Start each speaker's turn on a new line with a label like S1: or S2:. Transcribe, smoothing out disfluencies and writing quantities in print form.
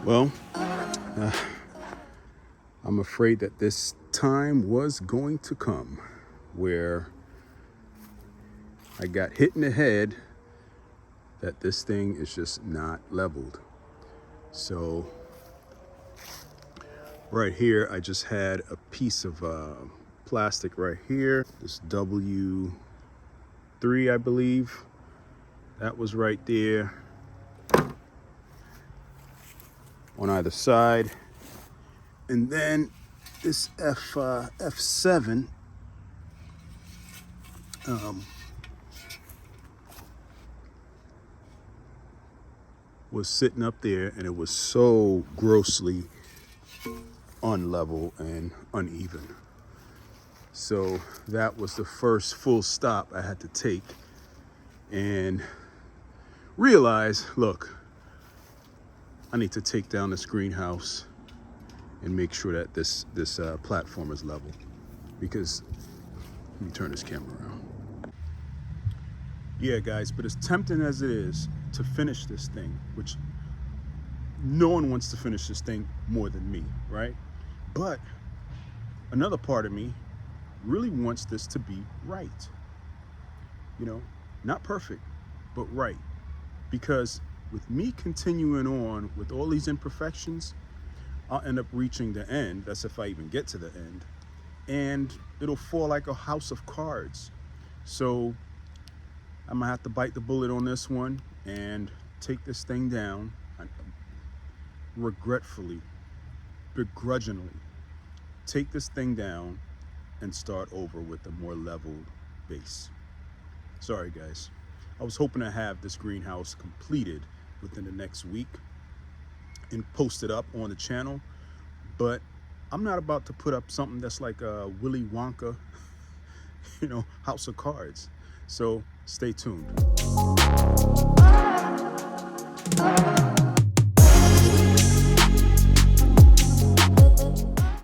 S1: Well, I'm afraid that this time was going to come where I got hit in the head that this thing is just not leveled. So right here, I just had a piece of plastic right here. This W3, I believe. That was right there on either side. And then this F7 was sitting up there, and it was so grossly unlevel and uneven. So that was the first full stop I had to take and realize, look, I need to take down this greenhouse and make sure that this platform is level. Because, let me turn this camera around. Yeah, guys, but as tempting as it is to finish this thing, which no one wants to finish this thing more than me, right? But another part of me really wants this to be right. You know, not perfect, but right. Because with me continuing on with all these imperfections, I'll end up reaching the end. That's if I even get to the end. And it'll fall like a house of cards. So I'm gonna have to bite the bullet on this one and take this thing down regretfully, begrudgingly. Take this thing down and start over with a more leveled base. Sorry, guys. I was hoping to have this greenhouse completed within the next week and post it up on the channel, but I'm not about to put up something that's like a Willy Wonka, house of cards. So stay tuned.